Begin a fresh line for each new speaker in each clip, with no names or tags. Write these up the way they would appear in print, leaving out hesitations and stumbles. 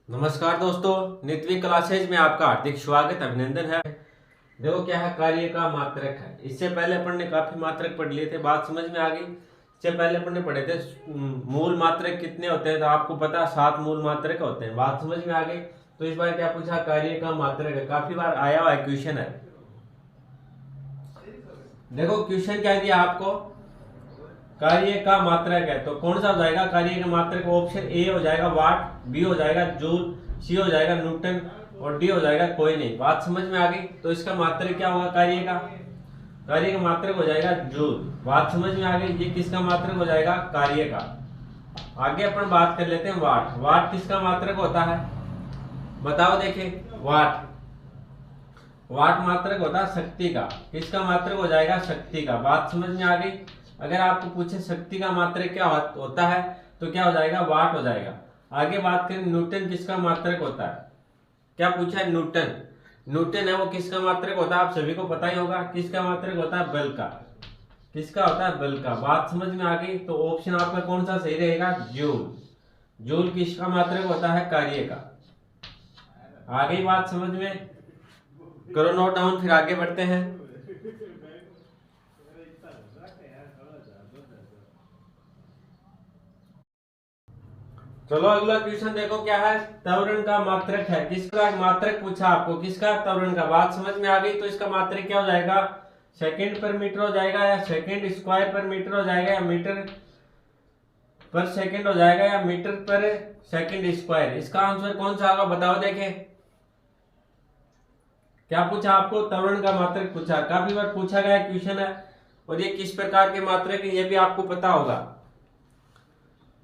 नमस्कार दोस्तों, नित्य क्लासेज में आपका हार्दिक स्वागत अभिनंदन है। देखो क्या है, कार्य का मात्रक है। इससे पहले अपन ने काफी मात्रक पढ़ लिए थे, बात समझ में आ गई। इससे पहले अपन ने पढ़े थे मूल मात्रक कितने होते हैं, तो आपको पता 7 मूल मात्रक होते हैं। बात समझ में आ गई। तो इस बार क्या पूछा, कार्य का मात्रक है। काफी बार आया हुआ क्वेश्चन है। देखो क्वेश्चन क्या दिया आपको, कार्य का मात्रक है, तो कौन सा हो जाएगा कार्य का मात्रक? ऑप्शन ए हो जाएगा वाट, बी हो जाएगा जूल, सी हो जाएगा न्यूटन और डी हो जाएगा कोई नहीं। बात समझ में आ गई। तो इसका मात्रक क्या होगा कार्य का? कार्य का मात्रक हो जाएगा जूल। बात समझ में आ गई। ये किसका मात्रक हो जाएगा? कार्य का। आगे अपन बात कर लेते हैं वाट। वाट किसका मात्रक होता है? बताओ देखें। वाट वाट मात्रक होता है शक्ति का। किसका मात्रक हो जाएगा? शक्ति का। बात समझ में आ गई। अगर आपको पूछे शक्ति का मात्रक क्या होता है, तो क्या हो जाएगा? वाट हो जाएगा। आगे बात करें न्यूटन किसका मात्रक होता है। क्या पूछा है? न्यूटन। न्यूटन है वो किसका मात्रक होता है? आप सभी को पता ही होगा। किसका मात्रक होता है? बल का। किसका होता है? बल का। बात समझ में आ गई। तो ऑप्शन आपका कौन सा सही रहेगा? जूल। जूल किसका मात्रक होता है? कार्य का। आ गई बात समझ में? करो नोट डाउन, फिर आगे बढ़ते हैं। चलो अगला क्वेश्चन देखो क्या है। त्वरण का मात्रक है। किसका मात्रक पूछा आपको? किसका? त्वरण का। बात समझ में आ गई। तो इसका मात्रक क्या हो जाएगा? सेकंड पर मीटर हो जाएगा, या सेकंड स्क्वायर पर मीटर हो जाएगा, या मीटर पर सेकंड हो जाएगा, या मीटर पर सेकंड स्क्वायर। इसका आंसर कौन सा होगा? बताओ देखें। क्या पूछा आपको? त्वरण का मात्रक पूछा। काफी बार पूछा गया क्वेश्चन है, और ये किस प्रकार के मात्रक है ये भी आपको पता होगा।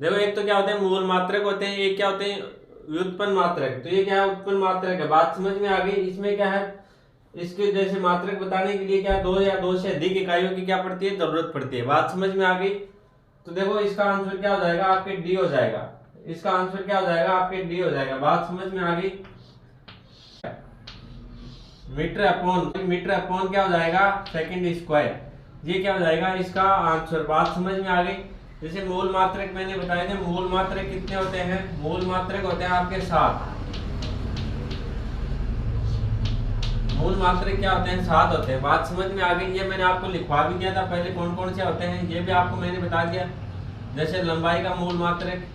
देखो एक तो क्या होते हैं मूल मात्रक होते हैं, ये क्या होते हैं? व्युत्पन्न मात्रक। तो ये क्या है? उत्पन्न मात्रक है। बात समझ में आ गई। इसमें क्या है, इसके जैसे मात्रक बताने के लिए क्या दो या दो से अधिक इकाइयों की क्या पड़ती है? जरूरत पड़ती है। बात समझ में आ गई। तो देखो इसका आंसर क्या हो जाएगा? आपके डी हो जाएगा। इसका आंसर क्या हो जाएगा? आपके डी हो जाएगा। बात समझ में आ गई। मीटर अपॉन क्या हो जाएगा? Second square. ये क्या हो जाएगा इसका आंसर? बात समझ में आ गई। जैसे मूल मात्रक मैंने बताए थे, मूल मात्रक कितने होते हैं? मूल मात्रक होते हैं आपके 7। मूल मात्रक क्या होते हैं? 7 होते हैं। बात समझ में आ गई। ये मैंने आपको लिखवा भी दिया था पहले, कौन कौन से होते हैं ये भी आपको मैंने बता दिया। जैसे लंबाई का मूल मात्रक,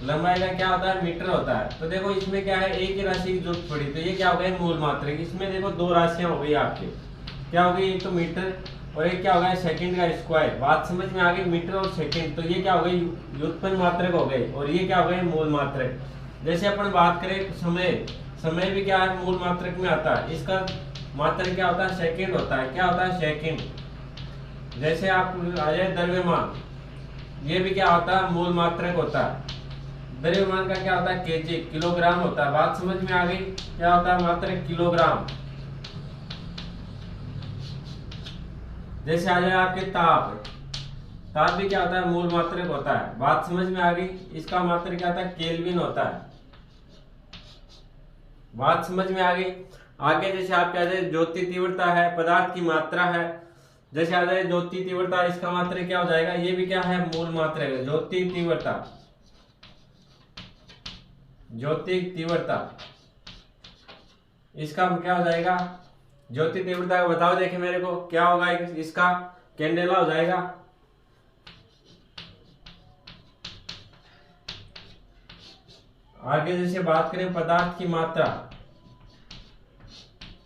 लंबाई का क्या होता है? मीटर होता है। तो देखो इसमें क्या है, एक ही राशि की जरूरत पड़ी, तो ये क्या हो गया? मूल मात्रक। इसमें देखो दो राशियां हो गई आपके। क्या हो गई? एक तो मीटर और एक क्या हो गया? सेकंड का स्क्वायर। बात समझ में आ गई। मीटर और सेकंड, तो ये क्या हो गई? व्युत्पन्न मात्रक हो गए, और ये क्या हो गए? मूल मात्रक। जैसे अपन बात करें समय, समय भी क्या है? मूल मात्रक में आता है। इसका मात्रक क्या होता है? सेकंड होता है। क्या होता है? सेकंड। जैसे आप आ जाए द्रव्यमान, ये भी क्या होता है? मूल मात्रक होता है। द्रव्यमान का क्या होता है? केजी, किलोग्राम होता है। बात समझ में आ गई। क्या होता है? मात्रक किलोग्राम। जैसे आ जाए आपके ताप, ताप भी क्या होता है? मूल मात्रक होता है। बात समझ में आ गई। इसका मात्रक क्या होता है? केल्विन होता है। बात समझ में आ गई। आगे जैसे आपके आ जाए ज्योति तीव्रता है, पदार्थ की मात्रा है। जैसे आ जाए ज्योति तीव्रता, इसका मात्रक क्या हो जाएगा? ये भी क्या है? मूल मात्रक है। ज्योति तीव्रता, ज्योति तीव्रता, इसका क्या हो जाएगा? ज्योति तीव्रता का बताओ देखे मेरे को, क्या होगा इसका? कैंडेला हो जाएगा। आगे जैसे बात करें पदार्थ की मात्रा,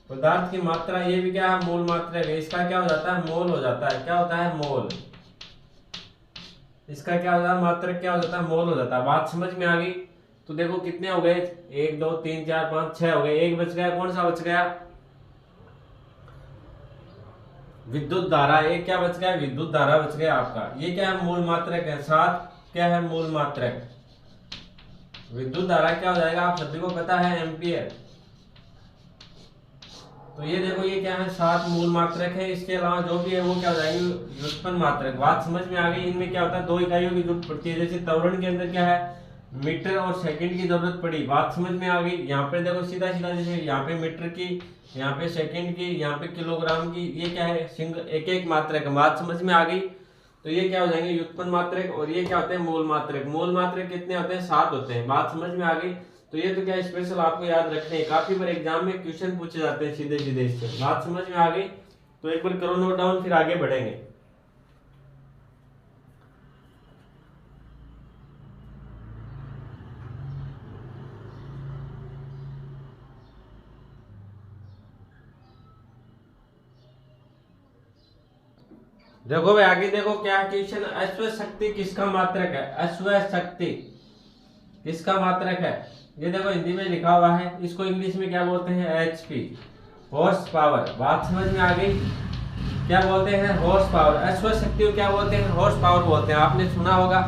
पदार्थ की मात्रा ये भी क्या है? मूल मात्रक है। इसका क्या हो जाता है? मोल हो जाता है। क्या होता है? मोल। इसका क्या होता है? मात्रक क्या हो जाता है? मोल हो जाता है। बात समझ में आ गई। तो देखो कितने हो गए? 1 2 3 4 5 6 हो गए। एक बच गया, कौन सा बच गया? विद्युत धारा। एक क्या बच गया? विद्युत धारा बच गया आपका। ये क्या है? मूल मात्रक है। 7 क्या है? मूल मात्रक। विद्युत धारा क्या हो जाएगा? आप सभी को पता है, एम्पियर। तो ये देखो ये क्या है? 7 मूल मात्रक है। इसके अलावा जो भी है वो क्या हो जाएगी? व्युत्पन्न मात्रक। बात समझ में आ गई। इनमें क्या होता है? 2 इकाइयों की जरूरत पड़ती है। जैसे त्वरण के अंदर क्या है? मीटर और सेकंड की जरूरत पड़ी। बात समझ में आ गई। यहाँ पे देखो सीधा सीधा, जैसे यहाँ पे मीटर की, यहाँ पे सेकंड की, यहाँ पे किलोग्राम की, ये क्या है? सिंगल एक एक मात्रक है। बात समझ में आ गई। तो ये क्या हो जाएंगे व्युत्पन्न मात्रक, और ये क्या होते हैं मूल मात्रक। मूल मात्रक कितने होते हैं 7 होते हैं। बात समझ में आ गई। तो ये तो क्या स्पेशल आपको याद रखने हैं, काफी बार एग्जाम में क्वेश्चन पूछे जाते हैं सीधे सीधे इससे। बात समझ में आ गई तो एक बार करो नोट डाउन, फिर आगे बढ़ेंगे। देखो भाई आगे देखो क्या क्वेश्चन, अश्व शक्ति किसका मात्रक है। अश्व शक्ति किसका मात्रक है, ये देखो हिंदी में लिखा हुआ है, इसको इंग्लिश में क्या बोलते हैं एचपी, हॉर्स पावर। बात समझ में आ गई, क्या बोलते हैं हॉर्स पावर। अश्व शक्ति को क्या बोलते हैं हॉर्स पावर बोलते हैं। आपने सुना होगा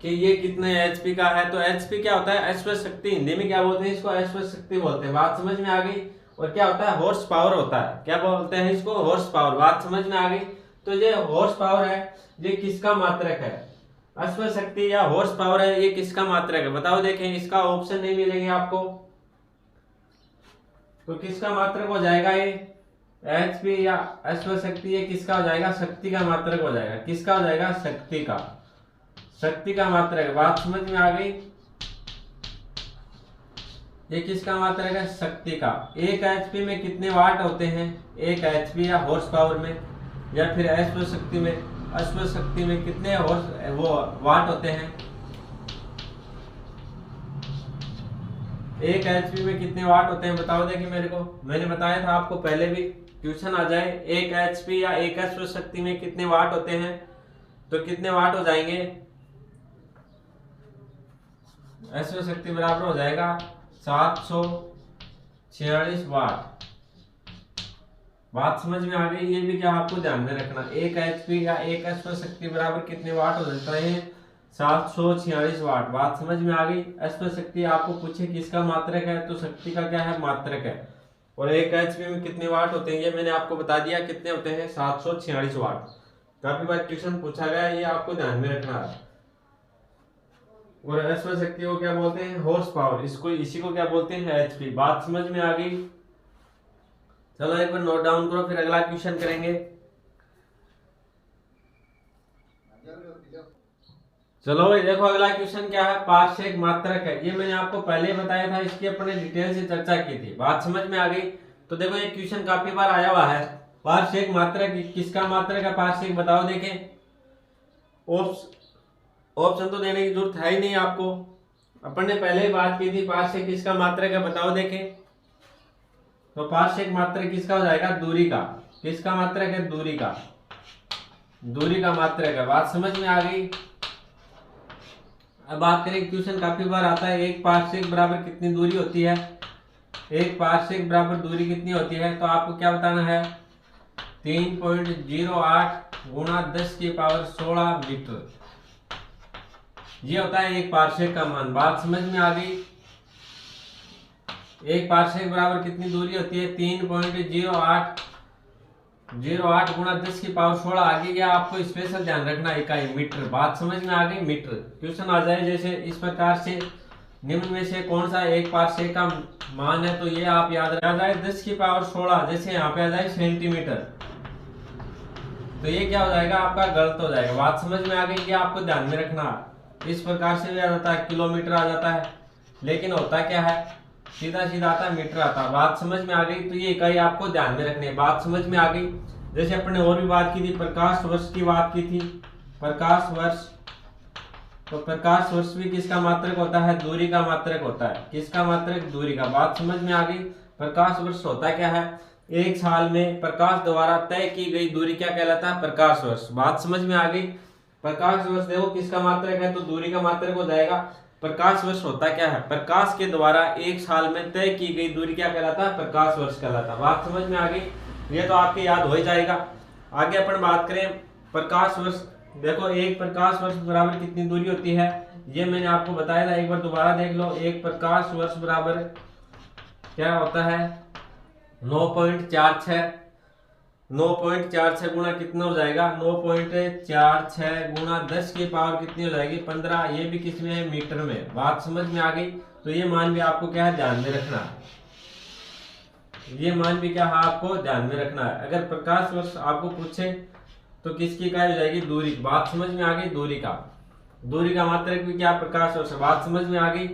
कि ये कितने एचपी का है, तो एचपी क्या होता है अश्व शक्ति, हिंदी में क्या बोलते हैं इसको अश्व शक्ति बोलते हैं। बात समझ में आ गई। और क्या होता है हॉर्स पावर होता है, क्या बोलते हैं इसको हॉर्स पावर। बात समझ में आ गई। तो ये हॉर्स पावर है, ये किसका मात्रक है, अश्व शक्ति या हॉर्स पावर है, ये किसका मात्रक है बताओ। देखें इसका ऑप्शन नहीं मिलेंगे आपको, तो किसका मात्रक हो जाएगा ये एचपी या अश्व शक्ति, ये किसका हो जाएगा शक्ति का मात्रक हो जाएगा। किसका हो जाएगा शक्ति का, शक्ति का मात्रक। बात समझ में आ गई, ये किसका मात्रक है शक्ति का। एक एचपी में कितने वाट होते हैं, एक एचपी या हॉर्स पावर में, या फिर अश्व शक्ति में, अश्व शक्ति में कितने हॉर्स वो वाट होते हैं, एक एचपी में कितने वाट होते हैं बताओ। देखिए मेरे को मैंने बताया था आपको पहले भी, ट्यूशन आ जाए, एक एचपी या एक अश्व शक्ति में कितने वाट होते हैं, तो कितने वाट हो जाएंगे, अश्व शक्ति बराबर हो जाएगा 746 वाट। बात समझ में आ गई। ये भी क्या आपको ध्यान में रखना, एक एचपी या एक अश्व शक्ति बराबर कितने वाट हो जाता है 746 वाट। बात समझ में आ गई। अश्व शक्ति आपको पूछे किसका मात्रक है, तो शक्ति का क्या है मात्रक है। और एक एचपी में कितने वाट होते हैं ये मैंने आपको बता दिया, कितने होते हैं 746 वाट। काफी बार क्वेश्चन पूछा गया, ये आपको ध्यान में रखना है। और अश्व शक्ति को क्या बोलते हैं हॉर्स पावर, इसको इसी को क्या बोलते हैं एचपी। बात समझ में आ गई। चलो एक बार नोट डाउन करो, फिर अगला क्वेश्चन करेंगे। चलो भाई देखो अगला क्वेश्चन क्या है, पार्श्विक मात्रक है। ये मैंने आपको पहले बताया था, इसकी अपने डिटेल से चर्चा की थी। बात समझ में आ गई। तो देखो ये क्वेश्चन काफी बार आया हुआ है, पार्श्विक मात्रक किसका मात्रक है पार्श्विक बताओ। देखें ऑप्शन तो देने की जरूरत है ही नहीं आपको, अपन ने पहले ही बात की थी पार्श्विक किसका मात्रक है बताओ। देखें तो पार्श्विक मात्रक किसका हो जाएगा दूरी का। किसका मात्रक है दूरी का, दूरी का मात्रक है। बात समझ में आ गई। अब बात करें क्वेश्चन काफी बार आता है, एक पार्श्विक बराबर कितनी दूरी होती है, एक पार्श्विक बराबर दूरी कितनी होती है, तो आपको क्या बताना है 3.08 गुणा 10 की पावर 16 मीटर, ये होता है एक पार्श्विक का मान। बात समझ में आ गई। एक पार्श्विक बराबर कितनी दूरी होती है 3.08 गुणा 10 की पावर 16। आगे क्या आपको स्पेशल ध्यान रखना इकाई मीटर। बात समझ में आ गई मीटर। क्वेश्चन आ जाए जैसे इस प्रकार से, निम्न में से कौन सा एक पार्श्विक का मान है, तो ये आप याद रखा जाए 10 की पावर 16, जैसे यहाँ पे आ जाए सेंटीमीटर, तो ये क्या हो जाएगा आपका गलत हो जाएगा। बात समझ में आ गई। ये आपको ध्यान में रखना। इस प्रकार से भी आ जाता है किलोमीटर आ जाता है, लेकिन होता क्या है सीधा सीधा आता है मीटर आता है। बात समझ में आ गई। तो ये इकाई आपको ध्यान में रखनी है। बात समझ में आ गई। जैसे अपन ने और भी बात की थी, प्रकाश वर्ष की बात की थी, प्रकाश वर्ष, तो प्रकाश वर्ष भी किसका मात्रक होता है दूरी का मात्रक होता है। किसका मात्रक दूरी का। बात समझ में आ गई। प्रकाश वर्ष होता क्या है, एक साल में प्रकाश द्वारा तय की गई दूरी क्या कहलाता है प्रकाश वर्ष। बात समझ में आ गई। प्रकाश वर्ष देखो किसका मात्रक है, तो दूरी का मात्रक हो जाएगा। प्रकाश वर्ष होता क्या है, प्रकाश के द्वारा एक साल में तय की गई दूरी क्या कहलाता है प्रकाश वर्ष कहलाता है। बात समझ में आ गई। ये तो आपके याद हो ही जाएगा। आगे अपन बात करें प्रकाश वर्ष। देखो एक प्रकाश वर्ष बराबर कितनी दूरी होती है, ये मैंने आपको बताया था, एक बार दोबारा देख लो। एक प्रकाश वर्ष बराबर क्या होता है 9.46, 9.46 गुणा कितना हो जाएगा 9.46 गुणा 10 की पावर कितनी हो जाएगी 15। ये भी किस में है मीटर में। बात समझ में आ गई। तो ये मान भी आपको क्या है ध्यान में रखना है। ये मान भी क्या है आपको ध्यान में रखना है। अगर प्रकाश वर्ष आपको पूछे तो किसकी इकाई हो जाएगी? दूरी। बात समझ में आ गई? दूरी का मात्रक भी क्या? प्रकाश वर्ष। बात समझ में आ गई?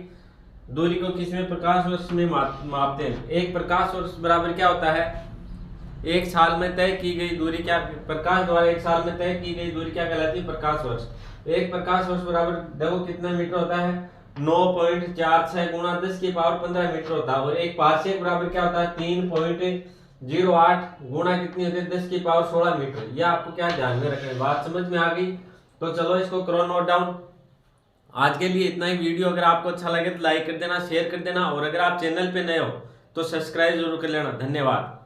दूरी को किसमें? प्रकाश वर्ष में मापते हैं। एक प्रकाश वर्ष बराबर क्या होता है? एक साल में तय की गई दूरी क्या? प्रकाश द्वारा एक साल में तय की गई दूरी क्या कहलाती है? प्रकाश वर्ष। एक प्रकाश वर्ष बराबर देखो कितना मीटर होता है? 9.46 गुणा 10 की पावर 15 मीटर होता है। और एक पारसेक बराबर क्या होता है? 3.08 गुणा कितनी होती है? 10 की पावर 16 मीटर। यह आपको क्या ध्यान में रखना है। बात समझ में आ गई? तो चलो इसको करो नोट डाउन। आज के लिए इतना ही। वीडियो अगर आपको अच्छा लगे तो लाइक कर देना, शेयर कर देना, और अगर आप चैनल पे नए हो तो सब्सक्राइब जरूर कर लेना। धन्यवाद।